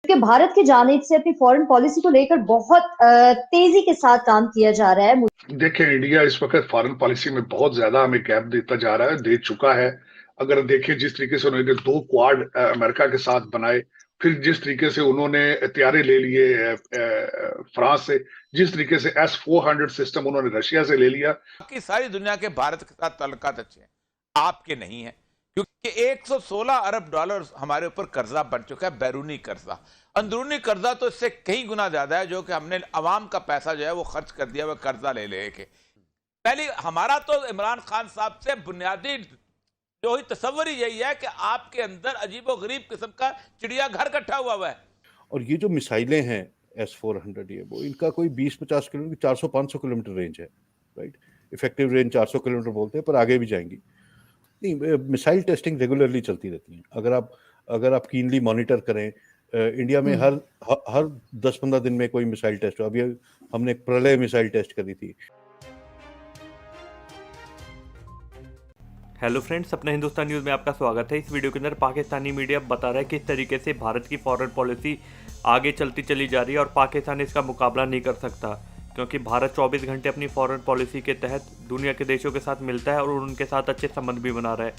जबकि भारत की जानिब से अपनी फॉरेन पॉलिसी को लेकर बहुत तेजी के साथ काम किया जा रहा है। देखिए, इंडिया इस वक्त फॉरेन पॉलिसी में बहुत ज्यादा हमें गैप देता जा रहा है, दे चुका है। अगर देखिए जिस तरीके से उन्होंने दो क्वाड अमेरिका के साथ बनाए, फिर जिस तरीके से उन्होंने हथियारे ले लिए फ्रांस से, जिस तरीके से S-400 सिस्टम उन्होंने रशिया से ले लिया। बाकी सारी दुनिया के भारत के साथ ताल्लुकात अच्छे हैं, आपके नहीं है, क्योंकि 116 अरब डॉलर हमारे ऊपर कर्जा बन चुका है, बैरूनी कर्जा। अंदरूनी कर्जा तो इससे कई गुना ज्यादा है, जो कि हमने अवाम का पैसा जो है वो खर्च कर दिया, वो कर्जा ले लेके। पहले हमारा तो इमरान खान साहब से बुनियादी जो ही तस्वर ही यही है कि आपके अंदर अजीबो गरीब किस्म का चिड़िया घर इकट्ठा हुआ है। और ये जो मिसाइलें हैं S-400, ये वो इनका कोई 20-50 किलोमीटर, 400-500 किलोमीटर रेंज है, राइट। इफेक्टिव रेंज 400 किलोमीटर बोलते हैं, पर आगे भी जाएंगी। नहीं, मिसाइल टेस्टिंग रेगुलरली चलती रहती है। अगर आप कीनली मॉनिटर करें, इंडिया में हर 10-15 दिन में कोई मिसाइल टेस्ट हो। अभी हमने एक प्रलय मिसाइल टेस्ट करी थी। हेलो फ्रेंड्स, अपना हिंदुस्तान न्यूज़ में आपका स्वागत है। इस वीडियो के अंदर पाकिस्तानी मीडिया बता रहा है किस तरीके से भारत की फॉरेन पॉलिसी आगे चलती चली जा रही है और पाकिस्तान इसका मुकाबला नहीं कर सकता, क्योंकि भारत 24 घंटे अपनी फॉरेन पॉलिसी के तहत दुनिया के देशों के साथ मिलता है और उनके साथ अच्छे संबंध भी बना रहा है।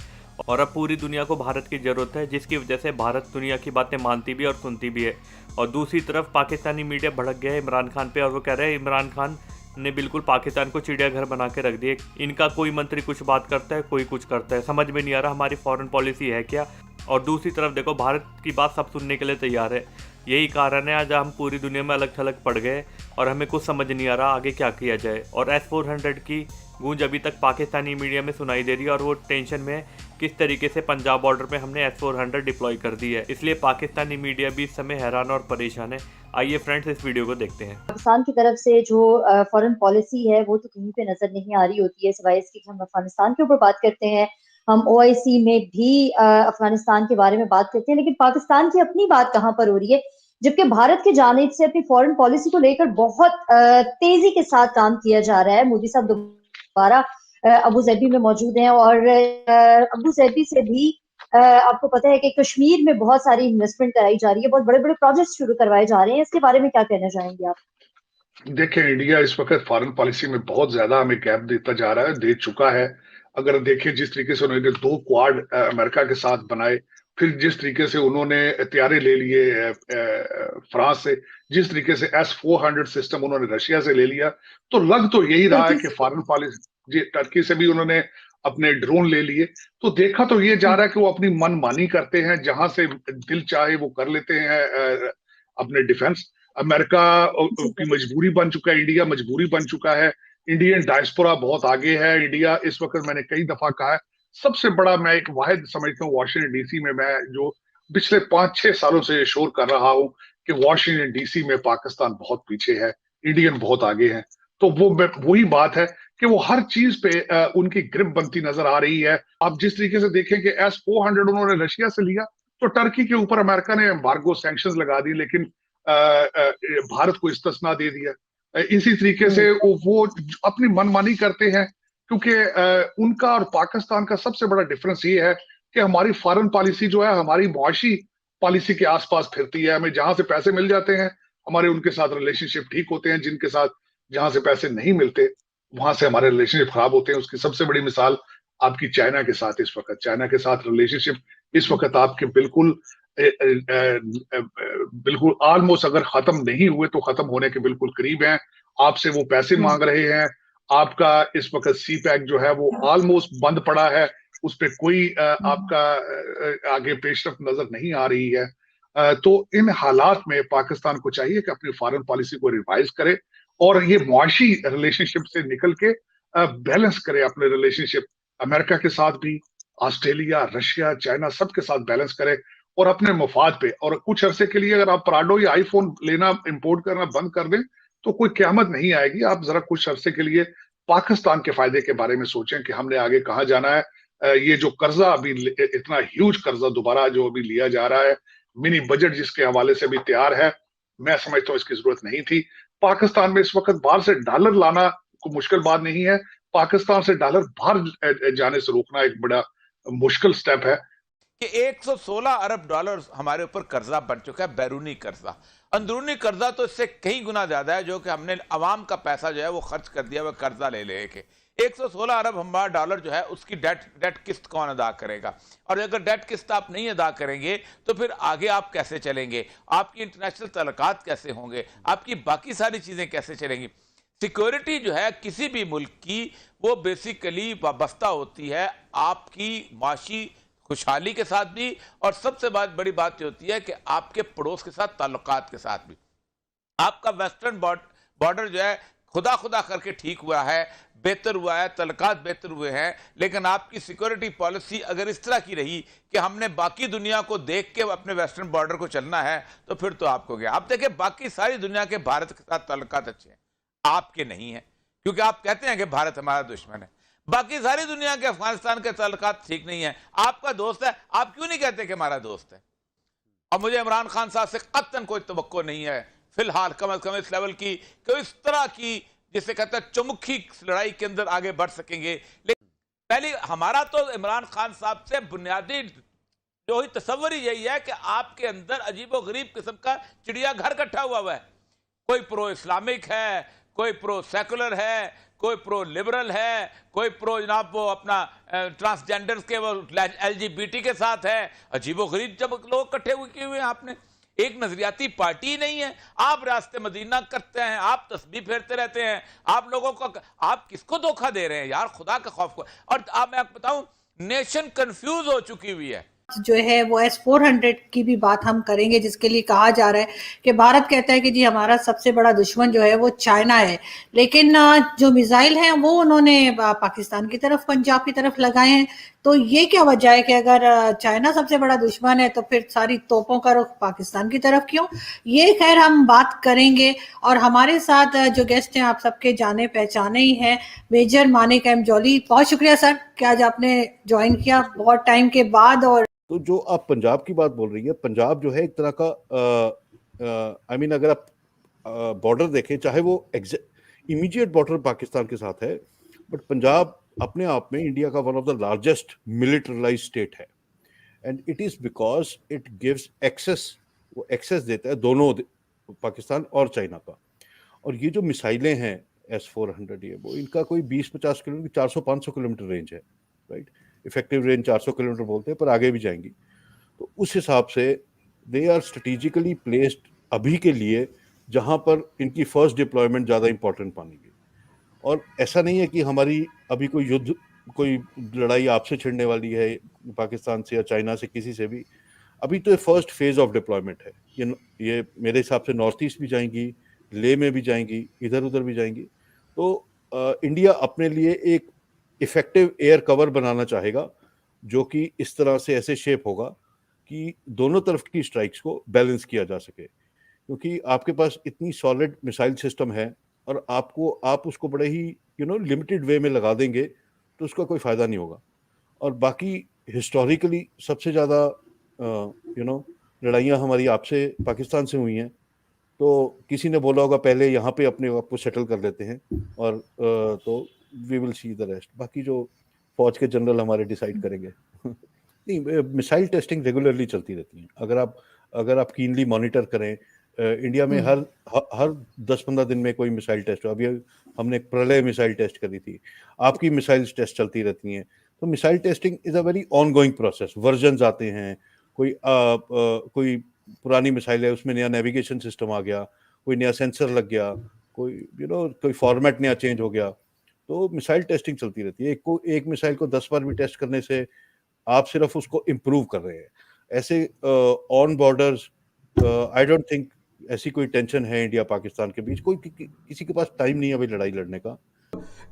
और अब पूरी दुनिया को भारत की ज़रूरत है, जिसकी वजह से भारत दुनिया की बातें मानती भी और सुनती भी है। और दूसरी तरफ पाकिस्तानी मीडिया भड़क गया है इमरान खान पे, और वो कह रहे हैं इमरान खान ने बिल्कुल पाकिस्तान को चिड़ियाघर बना के रख दिए। इनका कोई मंत्री कुछ बात करता है, कोई कुछ करता है, समझ में नहीं आ रहा हमारी फॉरेन पॉलिसी है क्या। और दूसरी तरफ देखो, भारत की बात सब सुनने के लिए तैयार है। यही कारण है आज हम पूरी दुनिया में अलग थलग पड़ गए और हमें कुछ समझ नहीं आ रहा आगे क्या किया जाए। और S-400 की गूंज अभी तक पाकिस्तानी मीडिया में सुनाई दे रही है और वो टेंशन में किस तरीके से पंजाब बॉर्डर पे हमने S-400 डिप्लॉय कर दी है। इसलिए पाकिस्तानी मीडिया भी इस समय हैरान और परेशान है। आइए फ्रेंड्स, इस वीडियो को देखते हैं। पाकिस्तान की तरफ से जो फॉरेन पॉलिसी है वो तो कहीं पे नजर नहीं आ रही होती है, सिवाय इसकी कि हम अफगानिस्तान के ऊपर बात करते हैं। हम OIC में भी अफगानिस्तान के बारे में बात करते हैं, लेकिन पाकिस्तान की अपनी बात कहाँ पर हो रही है। जबकि भारत की जानिब से अपनी फॉरेन पॉलिसी को लेकर बहुत तेजी के साथ काम किया जा रहा है। मोदी साहब दोबारा अबू धाबी में मौजूद हैं और अबू धाबी से भी आपको पता है कि कश्मीर में बहुत सारी इन्वेस्टमेंट कराई जा रही है, बहुत बड़े बड़े प्रोजेक्ट शुरू करवाए जा रहे हैं। इसके बारे में क्या कहना चाहेंगे आप? देखिए, इंडिया इस वक्त फॉरेन पॉलिसी में बहुत ज्यादा हमें गैप देता जा रहा है, दे चुका है। अगर देखिए जिस तरीके से उन्होंने दो क्वाड अमेरिका के साथ बनाए, फिर जिस तरीके से उन्होंने हथियारे ले लिए फ्रांस से, जिस तरीके से S-400 सिस्टम उन्होंने रशिया से ले लिया, तो लग तो यही रहा है कि फॉरेन पॉलिसी, टर्की से भी उन्होंने अपने ड्रोन ले लिए। तो देखा तो ये जा रहा है कि वो अपनी मनमानी करते हैं, जहां से दिल चाहे वो कर लेते हैं अपने डिफेंस। अमेरिका की मजबूरी बन चुका है, इंडिया मजबूरी बन चुका है। इंडियन डायस्पोरा बहुत आगे है। इंडिया इस वक्त, मैंने कई दफा कहा है, सबसे बड़ा मैं एक वाहिद समझता हूँ वॉशिंगटन DC में, मैं जो पिछले 5-6 सालों से शोर कर रहा हूँ कि वॉशिंगटन DC में पाकिस्तान बहुत पीछे है, इंडियन बहुत आगे है। तो वो वही बात है कि वो हर चीज पे उनकी ग्रिप बनती नजर आ रही है। आप जिस तरीके से देखें कि S-400 उन्होंने रशिया से लिया, तो टर्की के ऊपर अमेरिका ने एम्बार्गो सैंक्शंस लगा दी, लेकिन भारत को इस्तिस्ना दे दिया। इसी तरीके से वो अपनी मनमानी करते हैं, क्योंकि उनका और पाकिस्तान का सबसे बड़ा डिफरेंस ये है कि हमारी फॉरेन पॉलिसी जो है हमारी मुआशी पॉलिसी के आसपास फिरती है। हमें जहां से पैसे मिल जाते हैं, हमारे उनके साथ रिलेशनशिप ठीक होते हैं। जिनके साथ जहां से पैसे नहीं मिलते, वहां से हमारे रिलेशनशिप खराब होते हैं। उसकी सबसे बड़ी मिसाल आपकी चाइना के साथ इस वक्त, चाइना के साथ रिलेशनशिप इस वक्त आपके बिल्कुल बिल्कुल ऑलमोस्ट, अगर खत्म नहीं हुए तो खत्म होने के बिल्कुल करीब हैं। आपसे वो पैसे मांग रहे हैं। आपका इस वक्त CPEC जो है वो ऑलमोस्ट बंद पड़ा है, उस पर कोई आपका आगे पेशरफ नजर नहीं आ रही है। तो इन हालात में पाकिस्तान को चाहिए कि अपनी फॉरेन पॉलिसी को रिवाइज करे और ये मुआशी रिलेशनशिप से निकल के बैलेंस करे अपने रिलेशनशिप अमेरिका के साथ भी, ऑस्ट्रेलिया, रशिया, चाइना, सबके साथ बैलेंस करे और अपने मफाद पे। और कुछ अरसे के लिए अगर आप प्राडो या आईफोन लेना, इंपोर्ट करना बंद कर दें, तो कोई क़यामत नहीं आएगी। आप जरा कुछ अरसे के लिए पाकिस्तान के फायदे के बारे में सोचें कि हमने आगे कहाँ जाना है। ये जो कर्जा अभी इतना ह्यूज कर्जा दोबारा जो अभी लिया जा रहा है, मिनी बजट जिसके हवाले से भी तैयार है, मैं समझता हूँ इसकी जरूरत नहीं थी। पाकिस्तान में इस वक्त बाहर से डॉलर लाना कोई मुश्किल बात नहीं है। पाकिस्तान से डॉलर बाहर जाने से रोकना एक बड़ा मुश्किल स्टेप है। कि 116 अरब डॉलर हमारे ऊपर कर्जा बन चुका है, बैरूनी कर्जा। अंदरूनी कर्जा तो इससे कहीं गुना ज्यादा है, जो कि हमने अवाम का पैसा जो है वो खर्च कर दिया, वह कर्जा ले लेके 116 अरब हमारा डॉलर जो है उसकी डेट किस्त कौन अदा करेगा? और अगर डेट किस्त आप नहीं अदा करेंगे तो फिर आगे आप कैसे चलेंगे? आपकी इंटरनेशनल तल्लुकात कैसे होंगे? आपकी बाकी सारी चीजें कैसे चलेंगी? सिक्योरिटी जो है किसी भी मुल्क की, वो बेसिकली वाबस्ता होती है आपकी माशी खुशहाली के साथ भी, और सबसे बड़ी बात होती है कि आपके पड़ोस के साथ ताल्लुकात के साथ भी। आपका वेस्टर्न बॉर्डर जो है खुदा खुदा करके ठीक हुआ है, बेहतर हुआ है, तल्लुकात बेहतर हुए हैं, लेकिन आपकी सिक्योरिटी पॉलिसी अगर इस तरह की रही कि हमने बाकी दुनिया को देख के अपने वेस्टर्न बॉर्डर को चलना है, तो फिर तो आपको गया। आप देखिए बाकी सारी दुनिया के भारत के साथ ताल्लुकात अच्छे हैं, आपके नहीं है, क्योंकि आप कहते हैं कि भारत हमारा दुश्मन है। बाकी सारी दुनिया के अफगानिस्तान के ताल्लुकात ठीक नहीं है, आपका दोस्त है, आप क्यों नहीं कहते कि हमारा दोस्त है? और मुझे इमरान खान साहब से कतन कोई तवक्को नहीं है फिलहाल, कम से कम इस लेवल की कि इस तरह की जिसे कहते हैं चमुखी लड़ाई के अंदर आगे बढ़ सकेंगे। लेकिन पहले हमारा तो इमरान खान साहब से बुनियादी जो ही तस्वर ही यही है कि आपके अंदर अजीबो गरीब किस्म का चिड़िया घर इकट्ठा हुआ है। कोई प्रो इस्लामिक है, कोई प्रो सेकुलर है, कोई प्रो लिबरल है, कोई प्रो जनाब वो अपना ट्रांसजेंडर्स के वो LGBT के साथ है। अजीबो गरीब जब लोग इकट्ठे किए हुए हैं आपने, एक नजरियाती पार्टी नहीं है। आप रास्ते मदीना करते हैं, आप तस्बीह फेरते रहते हैं, आप लोगों को, आप किसको धोखा दे रहे हैं यार, खुदा का खौफ को। और आप मैं आपको बताऊं, नेशन कंफ्यूज हो चुकी हुई है। जो है वो S-400 की भी बात हम करेंगे, जिसके लिए कहा जा रहा है कि भारत कहता है कि जी हमारा सबसे बड़ा दुश्मन जो है वो चाइना है, लेकिन जो मिसाइल हैं वो उन्होंने पाकिस्तान की तरफ, पंजाब की तरफ लगाए हैं। तो ये क्या वजह है कि अगर चाइना सबसे बड़ा दुश्मन है तो फिर सारी तोपों का रुख पाकिस्तान की तरफ क्यों? ये खैर हम बात करेंगे। और हमारे साथ जो गेस्ट हैं आप सबके जाने पहचाने ही हैं, मेजर मानिक एम जौली। बहुत शुक्रिया सर कि आज आपने ज्वाइन किया बहुत टाइम के बाद। और तो जो आप पंजाब की बात बोल रही है, पंजाब जो है एक तरह का आई मीन अगर आप बॉर्डर देखें, चाहे वो इमीडिएट बॉर्डर पाकिस्तान के साथ है, बट पंजाब अपने आप में इंडिया का one of the largest militarized state है। And it is because it gives access, वो एक्सेस देता है दोनों पाकिस्तान और चाइना का। और ये जो मिसाइलें हैं S-400 ये वो इनका कोई 20-50 किलोमीटर, 400-500 किलोमीटर रेंज है, राइट। इफेक्टिव रेंज 400 किलोमीटर बोलते हैं, पर आगे भी जाएंगी। तो उस हिसाब से दे आर स्ट्रेटेजिकली प्लेस्ड अभी के लिए, जहां पर इनकी फर्स्ट डिप्लॉयमेंट ज़्यादा इंपॉर्टेंट मानेगी। और ऐसा नहीं है कि हमारी अभी कोई युद्ध, कोई लड़ाई आपसे छिड़ने वाली है पाकिस्तान से या चाइना से, किसी से भी। अभी तो फर्स्ट फेज ऑफ डिप्लॉयमेंट है। ये मेरे हिसाब से नॉर्थ ईस्ट भी जाएंगी, ले में भी जाएंगी, इधर उधर भी जाएंगी। तो इंडिया अपने लिए एक इफेक्टिव एयर कवर बनाना चाहेगा, जो कि इस तरह से ऐसे शेप होगा कि दोनों तरफ की स्ट्राइक्स को बैलेंस किया जा सके। क्योंकि आपके पास इतनी सॉलिड मिसाइल सिस्टम है और आप उसको बड़े ही लिमिटेड वे में लगा देंगे तो उसका कोई फायदा नहीं होगा। और बाकी हिस्टोरिकली सबसे ज़्यादा लड़ाइयाँ हमारी आपसे पाकिस्तान से हुई हैं। तो किसी ने बोला होगा पहले यहाँ पे अपने आप को सेटल कर लेते हैं, और तो we will see the rest. बाकी जो फौज के जनरल हमारे डिसाइड करेंगे। नहीं, मिसाइल टेस्टिंग रेगुलरली चलती रहती है। अगर आप कीनली मॉनिटर करें, इंडिया में हर 10-15 दिन में कोई मिसाइल टेस्ट हो। अभी हमने एक प्रलय मिसाइल टेस्ट करी थी, आपकी मिसाइल टेस्ट चलती रहती हैं। तो missile testing is a very on going process. Version आते हैं, कोई पुरानी मिसाइल है उसमें नया नेविगेशन सिस्टम आ गया, कोई नया सेंसर लग गया, कोई फॉर्मेट नया चेंज हो गया। तो मिसाइल टेस्टिंग चलती रहती है। एक मिसाइल को 10 बार भी टेस्ट करने से आप सिर्फ उसको इम्प्रूव कर रहे हैं। ऐसे on borders I don't think ऐसी कोई टेंशन है इंडिया पाकिस्तान के बीच। किसी के पास टाइम नहीं है अभी लड़ाई लड़ने का।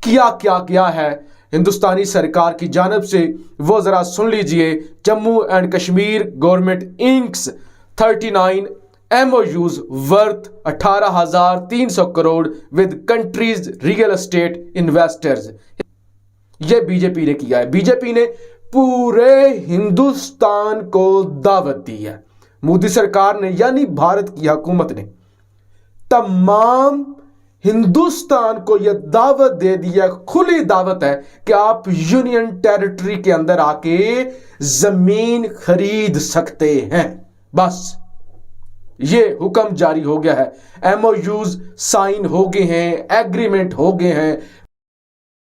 क्या है हिंदुस्तानी सरकार की जानिब से, वो जरा सुन लीजिए। Jammu and Kashmir government inks 39 MOUs worth 18,300 crore with countries real estate investors. यह बीजेपी ने किया है। बीजेपी ने पूरे हिंदुस्तान को दावत दी है। मोदी सरकार ने, यानी भारत की हुकूमत ने, तमाम हिंदुस्तान को यह दावत दे दिया, खुली दावत है कि आप यूनियन टेरिटरी के अंदर आके जमीन खरीद सकते हैं। बस ये हुक्म जारी हो गया है, एमओयूज साइन हो गए हैं, एग्रीमेंट हो गए हैं,